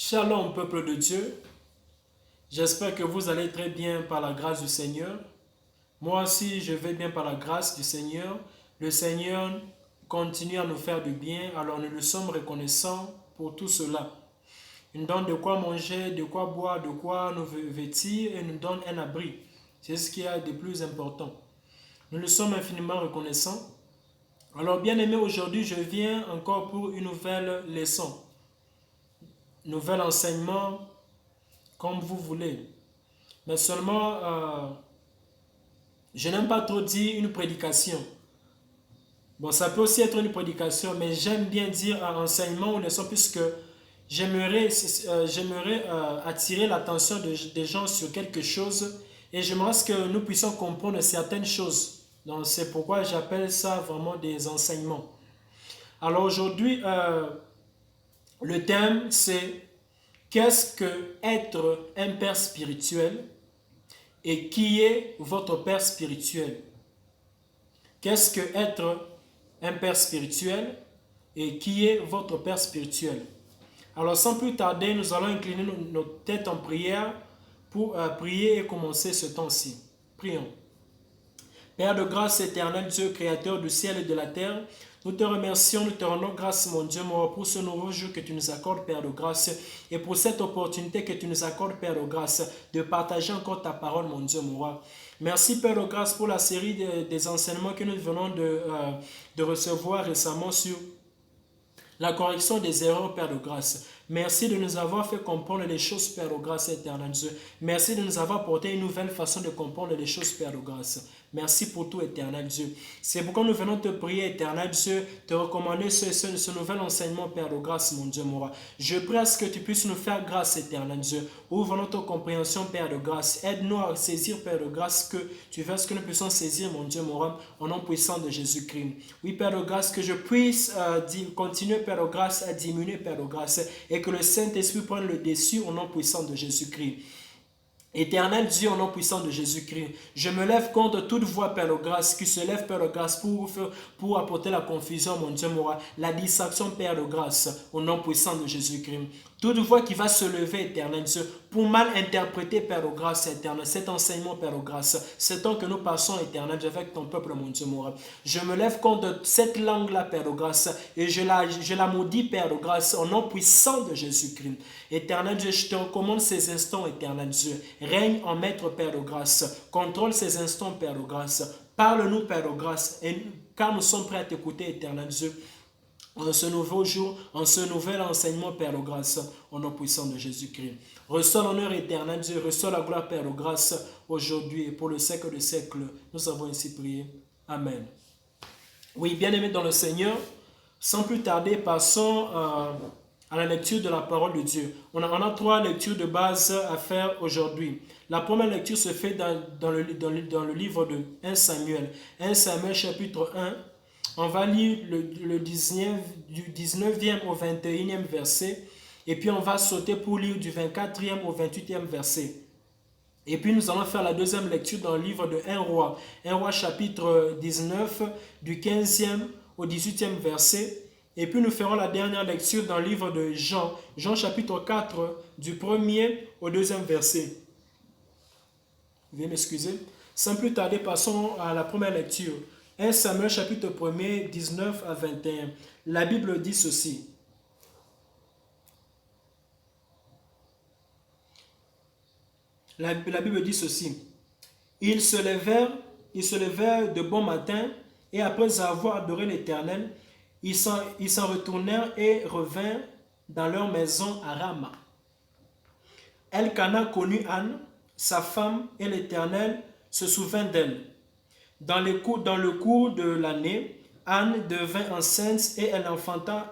Shalom, peuple de Dieu. J'espère que vous allez très bien par la grâce du Seigneur. Moi aussi, je vais bien par la grâce du Seigneur. Le Seigneur continue à nous faire du bien, alors nous le sommes reconnaissants pour tout cela. Il nous donne de quoi manger, de quoi boire, de quoi nous vêtir et nous donne un abri. C'est ce qui est de plus important. Nous le sommes infiniment reconnaissants. Alors, bien aimé, aujourd'hui, je viens encore pour une nouvelle leçon. Nouvel enseignement, comme vous voulez. Mais seulement, je n'aime pas trop dire une prédication. Bon, ça peut aussi être une prédication, mais j'aime bien dire un enseignement ou leçon puisque j'aimerais attirer l'attention des gens sur quelque chose et j'aimerais que nous puissions comprendre certaines choses. Donc, c'est pourquoi j'appelle ça vraiment des enseignements. Alors aujourd'hui, le thème c'est qu'est-ce que être un père spirituel et qui est votre père spirituel? Qu'est-ce que être un père spirituel et qui est votre père spirituel? Alors sans plus tarder, nous allons incliner nos têtes en prière pour prier et commencer ce temps-ci. Prions. Père de grâce éternelle, Dieu créateur du ciel et de la terre, nous te remercions, nous te rendons grâce, mon Dieu, pour ce nouveau jour que tu nous accordes, Père de grâce, et pour cette opportunité que tu nous accordes, Père de grâce, de partager encore ta parole, mon Dieu, mon roi. Merci, Père de grâce, pour la série des enseignements que nous venons de recevoir récemment sur la correction des erreurs, Père de grâce. Merci de nous avoir fait comprendre les choses, Père de grâce éternelle Dieu. Merci de nous avoir apporté une nouvelle façon de comprendre les choses, Père de grâce. Merci pour tout, éternel Dieu. C'est pourquoi nous venons te prier, éternel Dieu, te recommander ce nouvel enseignement, Père de grâce, mon Dieu, mon roi. Je prie à ce que tu puisses nous faire grâce, éternel Dieu. Ouvre notre compréhension, Père de grâce. Aide-nous à saisir, Père de grâce, que tu veux que nous puissions saisir, mon Dieu, mon roi, au nom puissant de Jésus-Christ. Oui, Père de grâce, que je puisse continuer, Père de grâce, à diminuer, Père de grâce, et que le Saint-Esprit prenne le dessus au nom puissant de Jésus-Christ. Éternel Dieu, au nom puissant de Jésus-Christ, je me lève contre toute voix, Père de grâce, qui se lève, Père de grâce, pour apporter la confusion, mon Dieu, mon roi, la distraction, Père de grâce, au nom puissant de Jésus-Christ. Toute voix qui va se lever, éternel Dieu, pour mal interpréter, Père de grâce, éternel, cet enseignement, Père de grâce, ce temps que nous passons, éternel, avec ton peuple, mon Dieu, mon roi. Je me lève contre cette langue-là, Père de grâce, et je la maudis, Père de grâce, au nom puissant de Jésus-Christ. Éternel Dieu, je te recommande ces instants, éternel Dieu. Règne en maître, Père de grâce. Contrôle ces instants, Père de grâce. Parle-nous, Père de grâce, car nous sommes prêts à t'écouter, éternel Dieu. En ce nouveau jour, en ce nouvel enseignement, Père de grâce, au nom puissant de Jésus-Christ. Reçois l'honneur éternel, Dieu, reçois la gloire, Père de grâce, aujourd'hui et pour le siècle des siècles. Nous avons ainsi prié. Amen. Oui, bien-aimés dans le Seigneur, sans plus tarder, passons à la lecture de la parole de Dieu. On a trois lectures de base à faire aujourd'hui. La première lecture se fait dans le livre de 1 Samuel. 1 Samuel chapitre 1. On va lire du 19e au 21e verset. Et puis on va sauter pour lire du 24e au 28e verset. Et puis nous allons faire la deuxième lecture dans le livre de 1 roi. 1 roi chapitre 19 du 15e au 18e verset. Et puis nous ferons la dernière lecture dans le livre de Jean. Jean chapitre 4 du 1er au 2e verset. Veuillez m'excuser. Sans plus tarder, passons à la première lecture. 1 Samuel chapitre 1er, 19 à 21. La Bible dit ceci. La Bible dit ceci. Ils se levèrent de bon matin et après avoir adoré l'Éternel, ils s'en retournèrent et revinrent dans leur maison à Rama. Elkana connut Anne, sa femme, et l'Éternel se souvint d'elle. Dans le cours de l'année, Anne devint enceinte et elle enfanta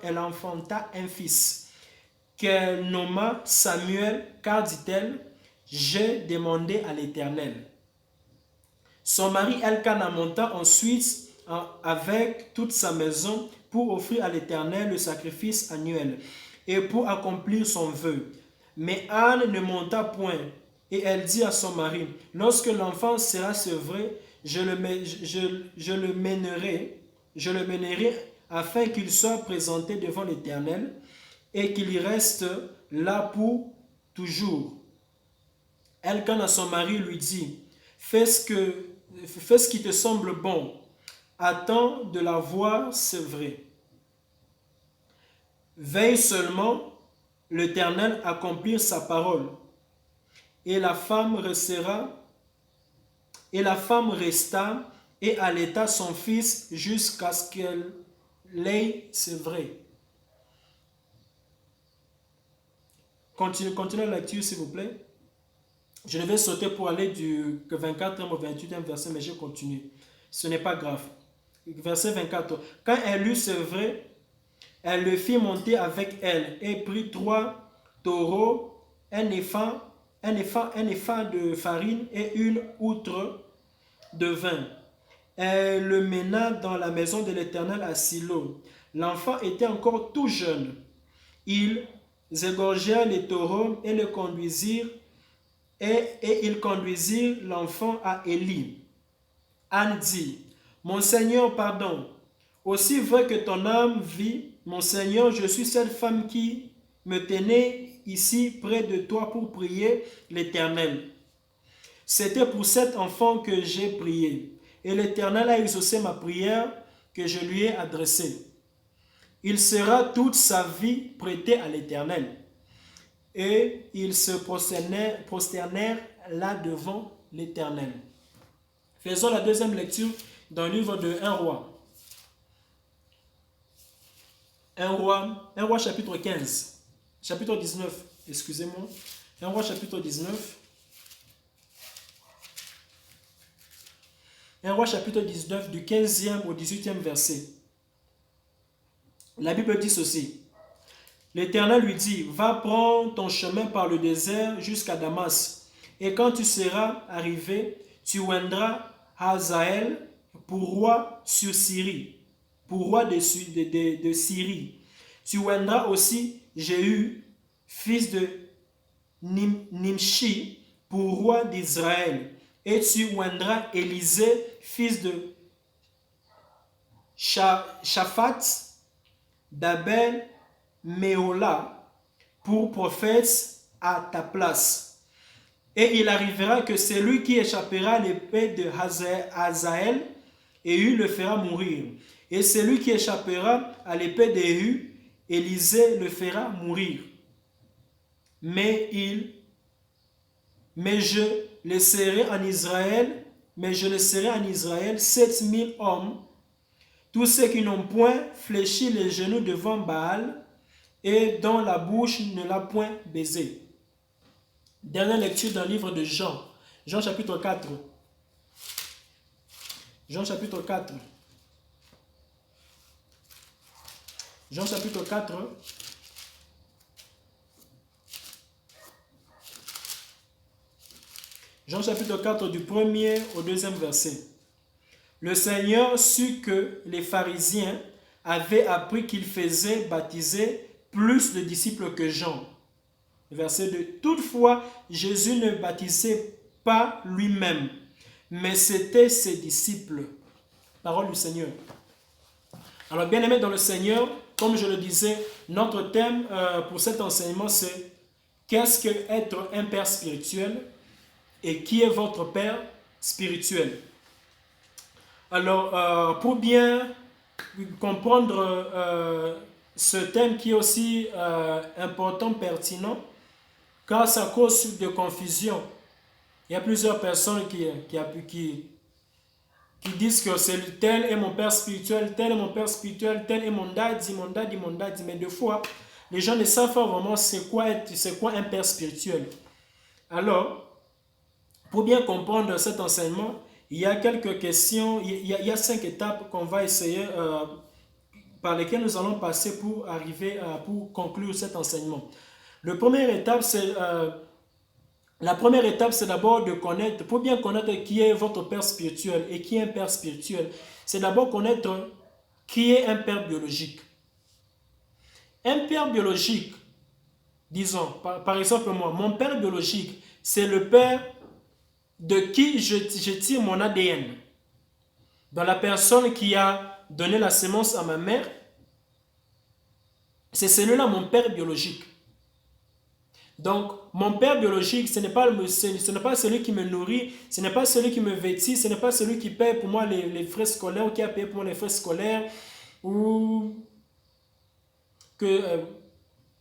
un fils, qu'elle nomma Samuel, car dit-elle, j'ai demandé à l'Éternel. Son mari Elkana monta ensuite avec toute sa maison pour offrir à l'Éternel le sacrifice annuel et pour accomplir son vœu. Mais Anne ne monta point et elle dit à son mari, lorsque l'enfant sera sevré, je le mènerai afin qu'il soit présenté devant l'Éternel et qu'il y reste là pour toujours. Elkanah, son mari, lui dit, fais ce qui te semble bon. Attends de la voir, c'est vrai. Veille seulement, l'Éternel accomplir sa parole. Et la femme resta et allaita son fils jusqu'à ce qu'elle l'ait, c'est vrai. Continuez la lecture, s'il vous plaît. Je vais sauter pour aller du 24e au 28e verset, mais je continue. Ce n'est pas grave. Verset 24. Quand elle eut, c'est vrai, elle le fit monter avec elle et prit 3 taureaux, un épha de farine et une outre de vin. Elle le mena dans la maison de l'Éternel à Silo. L'enfant était encore tout jeune. Ils égorgèrent les taureaux et le conduisirent et ils conduisirent l'enfant à Élie. Anne dit, mon Seigneur, pardon. Aussi vrai que ton âme vit, mon Seigneur, je suis cette femme qui me tenait ici près de toi pour prier l'Éternel. C'était pour cet enfant que j'ai prié. Et l'Éternel a exaucé ma prière que je lui ai adressée. Il sera toute sa vie prêté à l'Éternel. Et ils se prosternèrent là devant l'Éternel. Faisons la deuxième lecture dans le livre de 1 roi. 1 roi chapitre 15. Chapitre 19, excusez-moi. 1 roi chapitre 19. 1 roi chapitre 19 du 15e au 18e verset. La Bible dit ceci. L'Éternel lui dit, va prendre ton chemin par le désert jusqu'à Damas. Et quand tu seras arrivé, tu oindras Hazaël pour roi sur Syrie, pour roi de Syrie. Tu oindras aussi Jéhu, fils de Nimshi, pour roi d'Israël. Et tu oindras Élisée, fils de Shaphat, d'Abel Méola, pour prophète à ta place. Et il arrivera que celui qui échappera à l'épée de Hazaël, Éhu le fera mourir. Et celui qui échappera à l'épée d'Éhu, Élisée le fera mourir. Mais je laisserai en Israël 7000 hommes, tous ceux qui n'ont point fléchi les genoux devant Baal et dont la bouche ne l'a point baisé. Dernière lecture dans le livre de Jean. Jean chapitre 4. Jean chapitre 4. Jean chapitre 4. Jean chapitre 4 du 1er au 2e verset. Le Seigneur sut que les pharisiens avaient appris qu'il faisait baptiser plus de disciples que Jean. Verset 2. Toutefois, Jésus ne baptisait pas lui-même, mais c'était ses disciples. Parole du Seigneur. Alors, bien aimés dans le Seigneur, comme je le disais, notre thème pour cet enseignement, c'est qu'est-ce que être un père spirituel et qui est votre père spirituel. Alors, pour bien comprendre ce thème qui est aussi important, pertinent, car ça cause de confusion. Il y a plusieurs personnes qui disent que c'est tel est mon père spirituel, tel est mon père spirituel, tel est mon daddy, mais des fois, les gens ne savent pas vraiment c'est quoi un père spirituel. Alors, pour bien comprendre cet enseignement, il y a quelques questions, il y a 5 étapes qu'on va essayer, par lesquelles nous allons passer pour arriver pour conclure cet enseignement. La première étape, c'est d'abord de connaître, pour bien connaître qui est votre père spirituel et qui est un père spirituel, c'est d'abord connaître qui est un père biologique. Un père biologique, disons, par exemple moi, mon père biologique, c'est le père de qui je tire mon ADN. Dans la personne qui a donné la sémence à ma mère, c'est celui-là mon père biologique. Donc, mon père biologique, ce n'est pas celui qui me nourrit, ce n'est pas celui qui me vêtit, ce n'est pas celui qui paie pour moi les frais scolaires ou qui a payé pour moi les frais scolaires ou que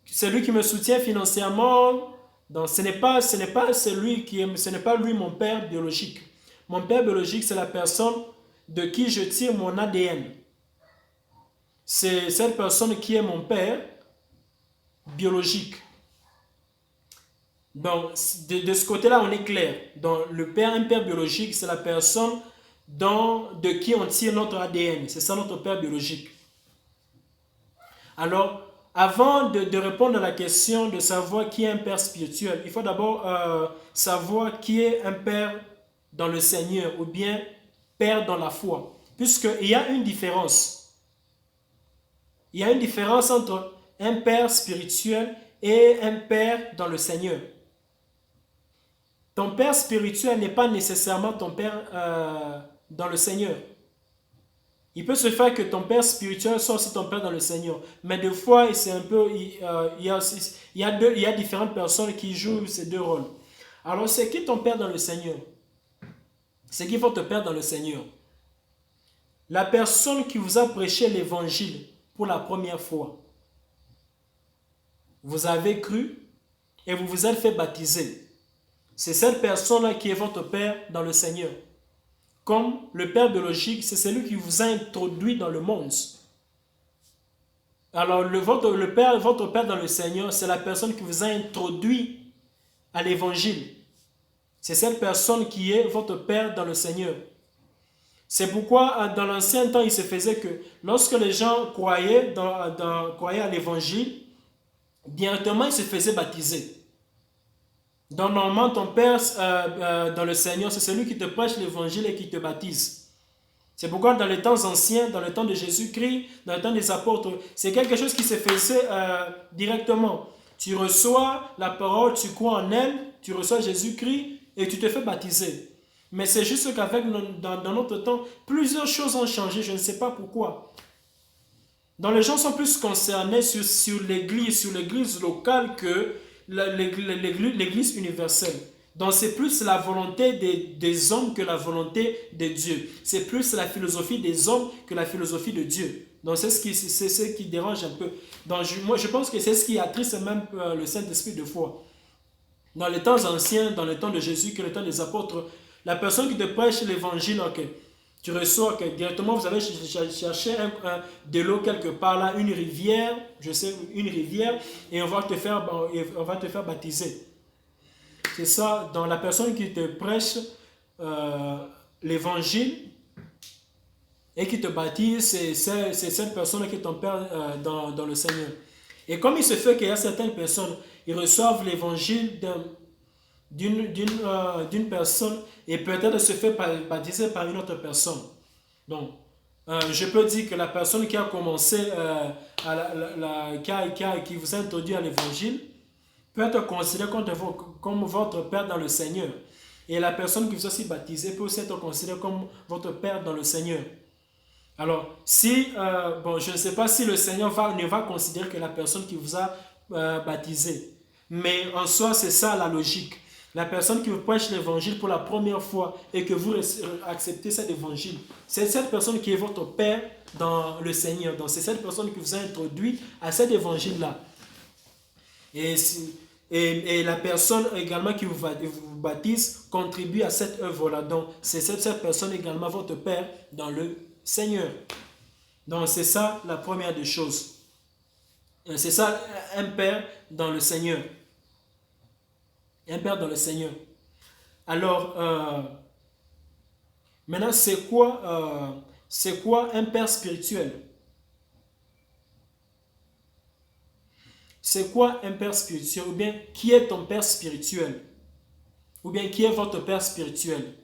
celui qui me soutient financièrement. Donc, ce n'est pas lui mon père biologique. Mon père biologique, c'est la personne de qui je tire mon ADN. C'est cette personne qui est mon père biologique. Donc, de ce côté-là, on est clair. Donc, un père biologique, c'est la personne de qui on tire notre ADN. C'est ça notre père biologique. Alors, avant de répondre à la question de savoir qui est un père spirituel, il faut d'abord savoir qui est un père dans le Seigneur ou bien père dans la foi. Puisqu'il y a une différence. Il y a une différence entre un père spirituel et un père dans le Seigneur. Ton père spirituel n'est pas nécessairement ton père dans le Seigneur. Il peut se faire que ton père spirituel soit aussi ton père dans le Seigneur. Mais des fois, c'est un peu, il y a différentes personnes qui jouent ces deux rôles. Alors, c'est qui ton père dans le Seigneur? C'est qui votre père dans le Seigneur? La personne qui vous a prêché l'évangile pour la première fois. Vous avez cru et vous vous êtes fait baptiser. C'est cette personne-là qui est votre père dans le Seigneur. Comme le père biologique, c'est celui qui vous a introduit dans le monde. Alors, votre père dans le Seigneur, c'est la personne qui vous a introduit à l'évangile. C'est cette personne qui est votre père dans le Seigneur. C'est pourquoi, dans l'ancien temps, il se faisait que lorsque les gens croyaient à l'évangile, directement, ils se faisaient baptiser. Donc, normalement, ton père dans le Seigneur, c'est celui qui te prêche l'évangile et qui te baptise. C'est pourquoi dans les temps anciens, dans le temps de Jésus-Christ, dans le temps des apôtres, c'est quelque chose qui se faisait directement. Tu reçois la parole, tu crois en elle, tu reçois Jésus-Christ et tu te fais baptiser. Mais c'est juste qu'avec dans notre temps, plusieurs choses ont changé, je ne sais pas pourquoi. Donc les gens sont plus concernés sur l'église locale que l'église universelle. Donc c'est plus la volonté des hommes que la volonté de Dieu. C'est plus la philosophie des hommes que la philosophie de Dieu. Donc c'est ce qui dérange un peu. Donc moi je pense que c'est ce qui attriste même le Saint-Esprit de foi. Dans les temps anciens, dans le temps de Jésus, que le temps des apôtres, la personne qui te prêche l'évangile, ok, tu reçois que directement vous avez cherché de l'eau quelque part là, une rivière, et on va te faire baptiser. C'est ça, dans la personne qui te prêche l'évangile et qui te baptise, c'est cette personne qui est ton père dans le Seigneur. Et comme il se fait qu'il y a certaines personnes, ils reçoivent l'évangile d'une personne et peut-être se fait baptiser par une autre personne. Donc, je peux dire que la personne qui a commencé, qui vous a introduit à l'évangile, peut être considérée comme votre père dans le Seigneur. Et la personne qui vous a aussi baptisé peut aussi être considérée comme votre père dans le Seigneur. Alors, je ne sais pas si le Seigneur ne va considérer que la personne qui vous a baptisé. Mais en soi, c'est ça la logique. La personne qui vous prêche l'évangile pour la première fois et que vous acceptez cet évangile, c'est cette personne qui est votre père dans le Seigneur. Donc, c'est cette personne qui vous a introduit à cet évangile-là. Et la personne également qui vous baptise contribue à cette œuvre-là. Donc, c'est cette personne également votre père dans le Seigneur. Donc, c'est ça la première des choses. C'est ça un père dans le Seigneur. Un père dans le Seigneur. Alors, maintenant, c'est quoi un père spirituel? C'est quoi un père spirituel? Ou bien, qui est ton père spirituel? Ou bien, qui est votre père spirituel?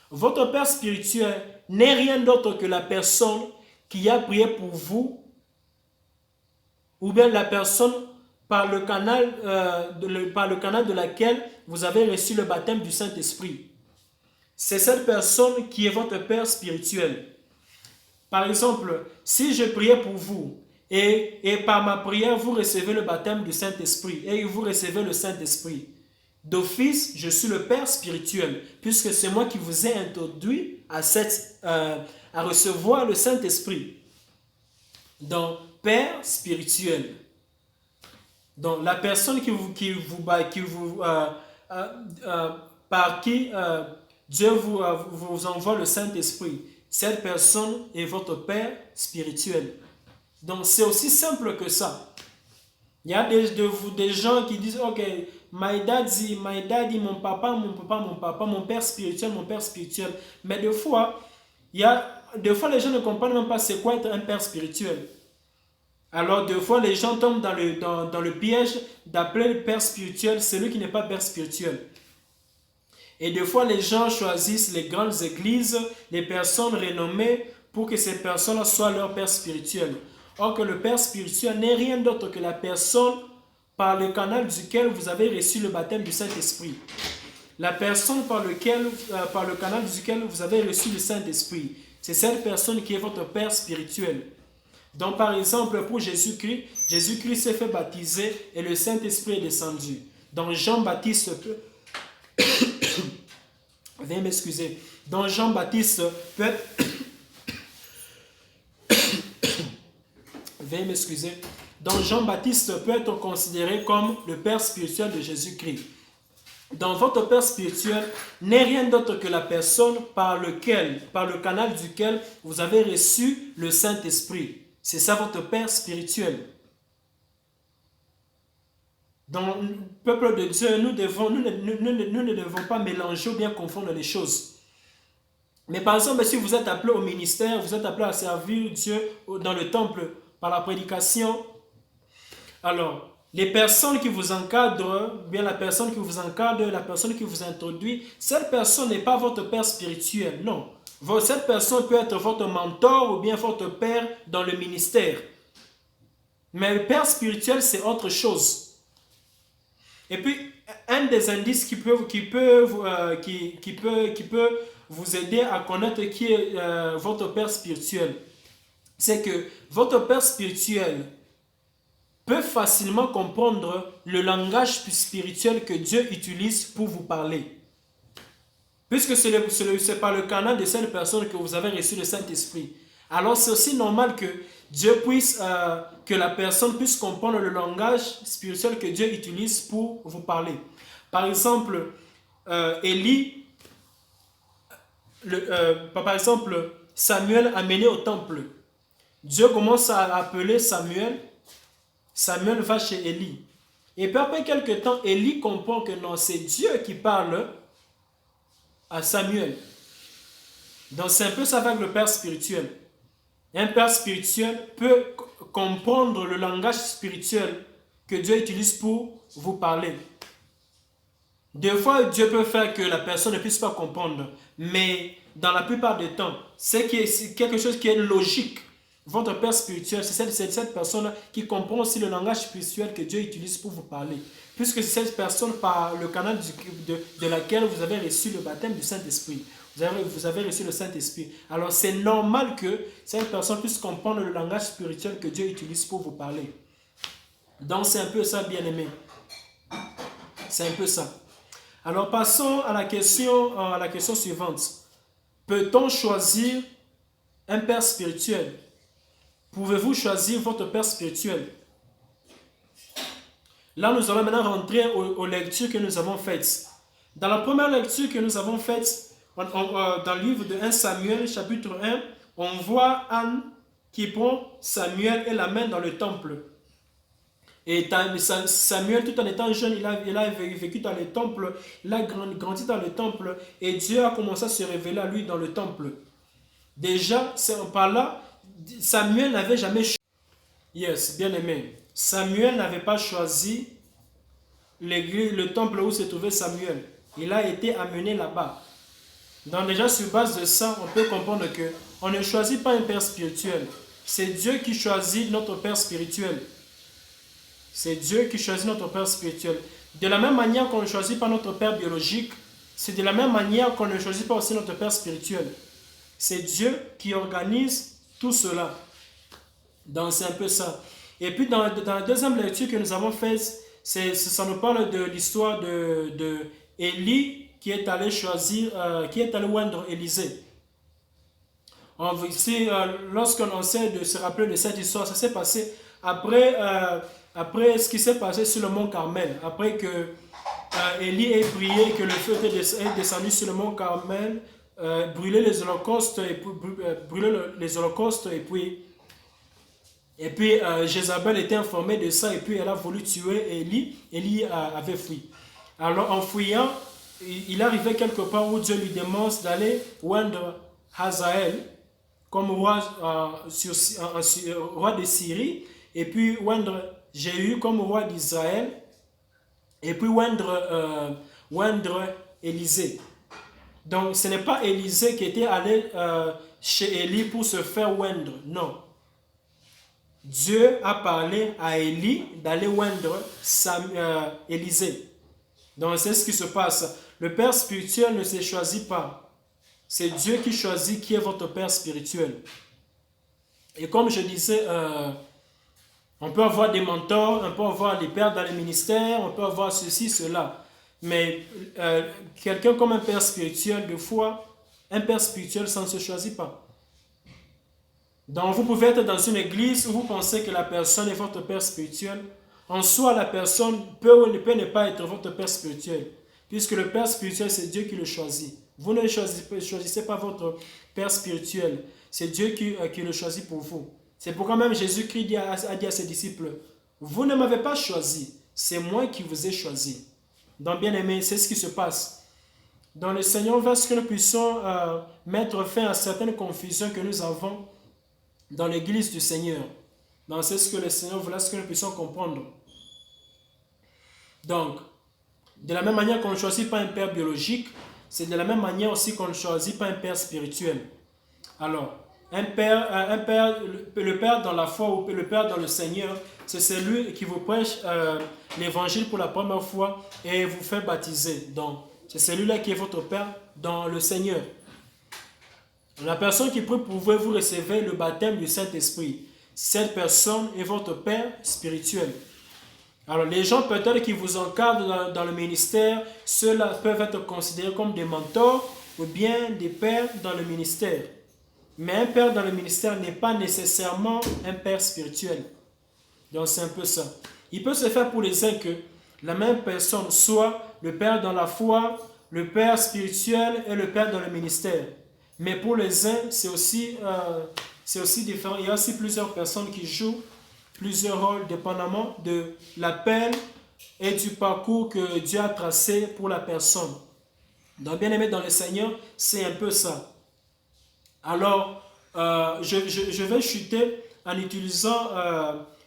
Votre père spirituel n'est rien d'autre que la personne qui a prié pour vous, ou bien la personne par le canal de laquelle vous avez reçu le baptême du Saint-Esprit. C'est cette personne qui est votre père spirituel. Par exemple, si je priais pour vous Et par ma prière, vous recevez le baptême du Saint-Esprit. Et vous recevez le Saint-Esprit. D'office, je suis le Père spirituel, puisque c'est moi qui vous ai introduit à recevoir le Saint-Esprit. Donc, Père spirituel. Donc, la personne par qui Dieu vous envoie le Saint-Esprit, cette personne est votre Père spirituel. Donc, c'est aussi simple que ça. Il y a des gens qui disent, ok, my daddy, mon papa, mon père spirituel, mon père spirituel. Mais des fois, les gens ne comprennent même pas c'est quoi être un père spirituel. Alors, des fois, les gens tombent dans le piège d'appeler le père spirituel celui qui n'est pas père spirituel. Et des fois, les gens choisissent les grandes églises, les personnes renommées, pour que ces personnes soient leur père spirituel. Or que le père spirituel n'est rien d'autre que la personne par le canal duquel vous avez reçu le baptême du Saint-Esprit. La personne par le canal duquel vous avez reçu le Saint-Esprit. C'est cette personne qui est votre père spirituel. Donc, par exemple, pour Jésus-Christ, Jésus-Christ s'est fait baptiser et le Saint-Esprit est descendu. Donc, Jean-Baptiste veuillez m'excuser. Donc, Jean-Baptiste peut être veuillez m'excuser. Donc, Jean-Baptiste peut être considéré comme le père spirituel de Jésus-Christ. Donc, votre père spirituel n'est rien d'autre que la personne par le canal duquel vous avez reçu le Saint-Esprit. C'est ça votre père spirituel. Dans le peuple de Dieu, nous ne devons pas mélanger ou bien confondre les choses. Mais par exemple, si vous êtes appelé au ministère, vous êtes appelé à servir Dieu dans le temple par la prédication, alors les personnes qui vous encadrent, bien la personne qui vous encadre, la personne qui vous introduit, cette personne n'est pas votre père spirituel, non. Cette personne peut être votre mentor ou bien votre père dans le ministère. Mais le père spirituel, c'est autre chose. Et puis, un des indices qui peut vous aider à connaître qui est votre père spirituel, c'est que votre père spirituel peut facilement comprendre le langage spirituel que Dieu utilise pour vous parler. Puisque c'est par le canal de cette personne que vous avez reçu le Saint-Esprit. Alors c'est aussi normal que que la personne puisse comprendre le langage spirituel que Dieu utilise pour vous parler. Par exemple, Samuel amené au temple. Dieu commence à appeler Samuel. Samuel va chez Élie. Et puis après quelques temps, Élie comprend que non, c'est Dieu qui parle à Samuel. Donc c'est un peu ça avec le père spirituel. Un père spirituel peut comprendre le langage spirituel que Dieu utilise pour vous parler. Des fois, Dieu peut faire que la personne ne puisse pas comprendre, mais dans la plupart des temps, c'est quelque chose qui est logique. Votre père spirituel, c'est cette personne qui comprend aussi le langage spirituel que Dieu utilise pour vous parler. Puisque c'est cette personne par le canal de laquelle vous avez reçu le baptême du Saint-Esprit. Vous avez reçu le Saint-Esprit. Alors c'est normal que cette personne puisse comprendre le langage spirituel que Dieu utilise pour vous parler. Donc c'est un peu ça, bien-aimé. C'est un peu ça. Alors passons à la question suivante. Peut-on choisir un père spirituel? Pouvez-vous choisir votre père spirituel? Là, nous allons maintenant rentrer aux lectures que nous avons faites. Dans la première lecture que nous avons faite, dans le livre de 1 Samuel, chapitre 1, on voit Anne qui prend Samuel et l'amène dans le temple. Et Samuel, tout en étant jeune, il a vécu dans le temple, il a grandi dans le temple, et Dieu a commencé à se révéler à lui dans le temple. Déjà, par là, Samuel n'avait jamais choisi. Yes, bien aimé. Samuel n'avait pas choisi le temple où se trouvait Samuel. Il a été amené là-bas. Donc déjà, sur base de ça, on peut comprendre qu'on ne choisit pas un père spirituel. C'est Dieu qui choisit notre père spirituel. C'est Dieu qui choisit notre père spirituel. De la même manière qu'on ne choisit pas notre père biologique, c'est de la même manière qu'on ne choisit pas aussi notre père spirituel. C'est Dieu qui organise tout cela. Donc c'est un peu ça. Et puis dans la deuxième lecture que nous avons faite, ça nous parle de l'histoire de Élie qui est allé choisir, qui est allé oindre Élisée. Ici, lorsqu'on essaie de se rappeler de cette histoire, ça s'est passé après ce qui s'est passé sur le mont Carmel. Après que Élie ait prié, que le feu est descendu sur le mont Carmel, brûler les holocaustes, et puis Jézabel était informée de ça et puis elle a voulu tuer Élie. Élie avait fui. Alors en fuyant, il arrivait quelque part où Dieu lui demande d'aller oindre Hazaël comme roi, roi de Syrie, et puis oindre Jéhu comme roi d'Israël, et puis oindre Élisée. Donc ce n'est pas Élisée qui était allé chez Élie pour se faire oindre, non. Dieu a parlé à Élie d'aller oindre Élisée. Donc c'est ce qui se passe. Le père spirituel ne se choisit pas. C'est Dieu qui choisit qui est votre père spirituel. Et comme je disais, on peut avoir des mentors, on peut avoir des pères dans les ministères, on peut avoir ceci, cela. Mais quelqu'un comme un père spirituel, de foi, un père spirituel, ça ne se choisit pas. Donc vous pouvez être dans une église où vous pensez que la personne est votre père spirituel. En soi, la personne peut ou ne peut ne pas être votre père spirituel. Puisque le père spirituel, c'est Dieu qui le choisit. Vous ne choisissez pas votre père spirituel. C'est Dieu qui le choisit pour vous. C'est pourquoi même Jésus-Christ a dit à ses disciples, vous ne m'avez pas choisi, c'est moi qui vous ai choisi. Donc bien aimé, c'est ce qui se passe. Donc le Seigneur veut que nous puissions mettre fin à certaines confusions que nous avons dans l'église du Seigneur. Donc c'est ce que le Seigneur voulait que nous puissions comprendre. Donc, de la même manière qu'on ne choisit pas un père biologique, c'est de la même manière aussi qu'on ne choisit pas un père spirituel. Alors, le père dans la foi ou le père dans le Seigneur, c'est celui qui vous prêche l'évangile pour la première fois et vous fait baptiser. Donc, c'est celui-là qui est votre père dans le Seigneur. La personne qui prie pour vous, vous recevez le baptême du Saint-Esprit. Cette personne est votre père spirituel. Alors, les gens peut-être qui vous encadrent dans le ministère, ceux-là peuvent être considérés comme des mentors ou bien des pères dans le ministère. Mais un père dans le ministère n'est pas nécessairement un père spirituel. Donc, c'est un peu ça. Il peut se faire pour les uns que la même personne soit le père dans la foi, le père spirituel et le père dans le ministère. Mais pour les uns, c'est aussi différent. Il y a aussi plusieurs personnes qui jouent plusieurs rôles dépendamment de l'appel et du parcours que Dieu a tracé pour la personne. Donc, bien aimé dans le Seigneur, c'est un peu ça. Alors, je vais chuter en utilisant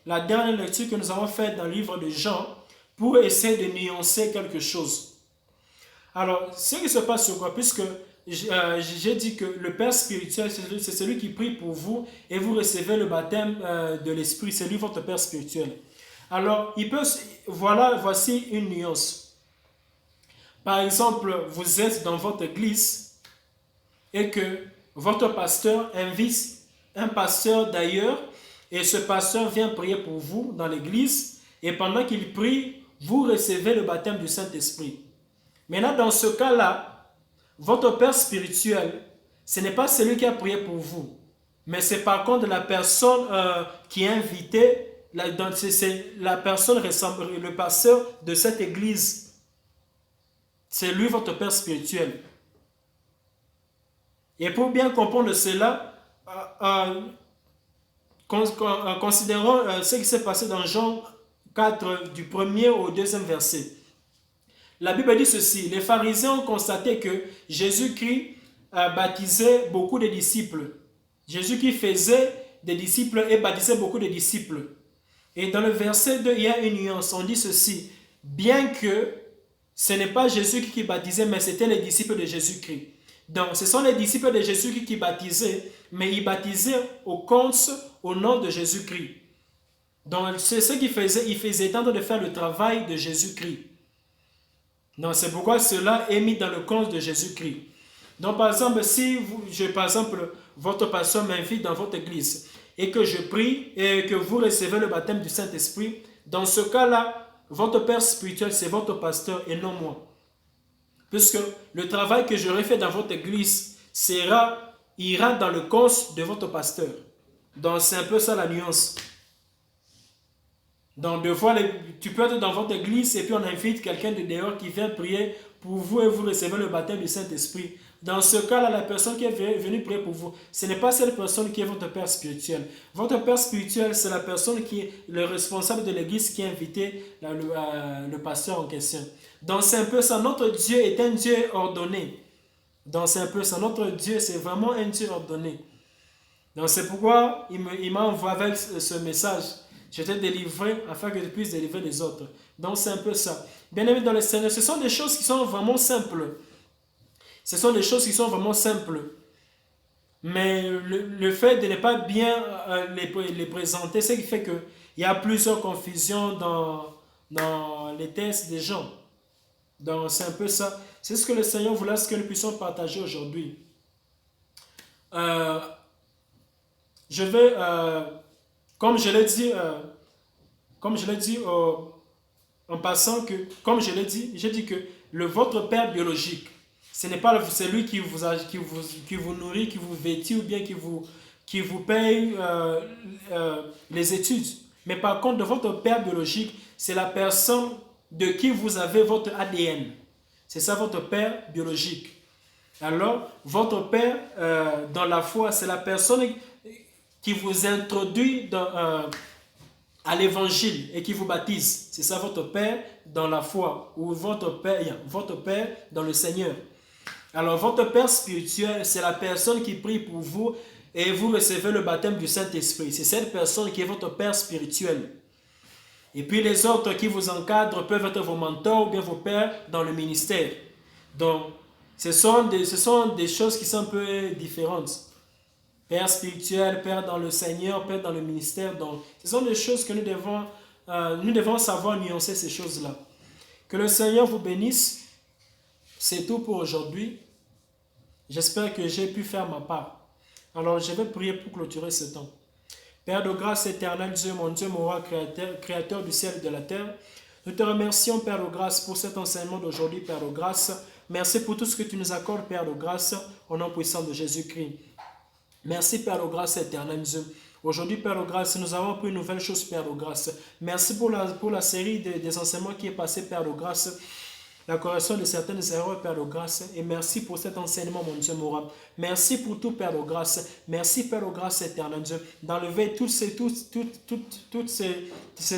la dernière lecture que nous avons faite dans le livre de Jean pour essayer de nuancer quelque chose. Alors, ce qui se passe sur quoi? Puisque j'ai dit que le Père spirituel, c'est celui qui prie pour vous et vous recevez le baptême de l'Esprit. C'est lui votre Père spirituel. Alors, voici une nuance. Par exemple, vous êtes dans votre église et que votre pasteur invite un pasteur d'ailleurs et ce pasteur vient prier pour vous dans l'église et pendant qu'il prie, vous recevez le baptême du Saint-Esprit. Maintenant, dans ce cas-là, votre père spirituel, ce n'est pas celui qui a prié pour vous, mais c'est par contre la personne qui est invitée, c'est la personne, le pasteur de cette église. C'est lui votre père spirituel. Et pour bien comprendre cela, considérons ce qui s'est passé dans Jean 4, du 1er au 2e verset. La Bible dit ceci, les pharisiens ont constaté que Jésus-Christ baptisait beaucoup de disciples. Jésus-Christ faisait des disciples et baptisait beaucoup de disciples. Et dans le verset 2, il y a une nuance, on dit ceci, bien que ce n'est pas Jésus qui baptisait, mais c'était les disciples de Jésus-Christ. Donc, ce sont les disciples de Jésus-Christ qui baptisaient, mais ils baptisaient au nom de Jésus-Christ. Donc, c'est ce qu'ils faisaient, ils faisaient étendre de faire le travail de Jésus-Christ. Donc, c'est pourquoi cela est mis dans le compte de Jésus-Christ. Donc, par exemple, si votre pasteur m'invite dans votre église et que je prie et que vous recevez le baptême du Saint-Esprit, dans ce cas-là, votre père spirituel, c'est votre pasteur et non moi. Puisque le travail que j'aurai fait dans votre église ira dans le compte de votre pasteur. Donc c'est un peu ça la nuance. Donc des fois, tu peux être dans votre église et puis on invite quelqu'un de dehors qui vient prier pour vous et vous recevez le baptême du Saint-Esprit. Dans ce cas-là, la personne qui est venue prier pour vous, ce n'est pas cette personne qui est votre père spirituel. Votre père spirituel, c'est la personne qui est le responsable de l'église qui a invité le pasteur en question. Donc c'est un peu ça, notre Dieu est un Dieu ordonné. Donc c'est un peu ça, notre Dieu c'est vraiment un Dieu ordonné. Donc c'est pourquoi il m'a envoyé avec ce message. Je t'ai délivré afin que tu puisses délivrer les autres. Donc c'est un peu ça. Bien aimé dans le Seigneur, ce sont des choses qui sont vraiment simples. Ce sont des choses qui sont vraiment simples. Mais le fait de ne pas bien les présenter, c'est ce qui fait qu'il y a plusieurs confusions dans les tests des gens. Donc c'est un peu ça. C'est ce que le Seigneur voulait que nous puissions partager aujourd'hui. Je vais, comme je l'ai dit en passant, que, comme je l'ai dit, j'ai dit que votre père biologique, ce n'est pas celui qui vous nourrit, qui vous vêtit ou bien qui vous paye les études. Mais par contre, votre père biologique, c'est la personne de qui vous avez votre ADN. C'est ça votre père biologique. Alors, votre père dans la foi, c'est la personne qui vous introduit à l'évangile et qui vous baptise. C'est ça votre père dans la foi ou votre père dans le Seigneur. Alors, votre père spirituel, c'est la personne qui prie pour vous et vous recevez le baptême du Saint-Esprit. C'est cette personne qui est votre père spirituel. Et puis les autres qui vous encadrent peuvent être vos mentors ou bien vos pères dans le ministère. Donc, ce sont des choses qui sont un peu différentes. Père spirituel, Père dans le Seigneur, Père dans le ministère. Donc, ce sont des choses que nous devons savoir nuancer ces choses-là. Que le Seigneur vous bénisse. C'est tout pour aujourd'hui. J'espère que j'ai pu faire ma part. Alors, je vais prier pour clôturer ce temps. Père de grâce éternelle, Dieu, mon roi, créateur du ciel et de la terre, nous te remercions, Père de grâce, pour cet enseignement d'aujourd'hui, Père de grâce. Merci pour tout ce que tu nous accordes, Père de grâce, au nom puissant de Jésus-Christ. Merci, Père de grâce éternelle, Dieu. Aujourd'hui, Père de grâce, nous avons appris une nouvelle chose, Père de grâce. Merci pour la série des enseignements qui est passée, Père de grâce. La correction de certaines erreurs, Père de grâce. Et merci pour cet enseignement, mon Dieu, mon roi. Merci pour tout, Père de grâce. Merci, Père de grâce éternelle, Dieu, d'enlever toutes ces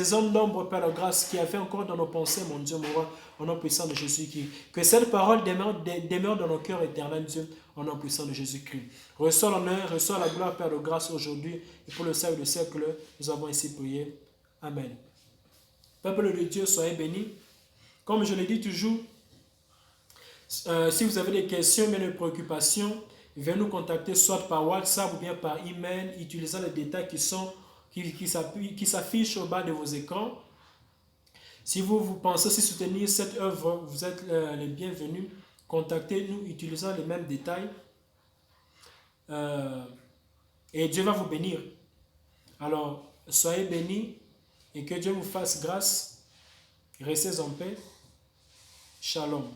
zones d'ombre, Père de grâce, qui avaient encore dans nos pensées, mon Dieu, mon roi, au nom puissant de Jésus-Christ. Que cette parole demeure dans nos cœurs éternels, Dieu, au nom puissant de Jésus-Christ. Reçois l'honneur, reçois la gloire, Père de grâce, aujourd'hui, et pour le siècle de siècle, nous avons ainsi prié. Amen. Peuple de Dieu, soyez bénis. Comme je le dis toujours, si vous avez des questions, mais des préoccupations, venez nous contacter soit par WhatsApp ou bien par email, utilisant les détails qui s'affichent au bas de vos écrans. Si vous pensez aussi soutenir cette œuvre, vous êtes les bienvenus. Contactez-nous utilisant les mêmes détails. Et Dieu va vous bénir. Alors, soyez bénis et que Dieu vous fasse grâce. Restez en paix. Shalom.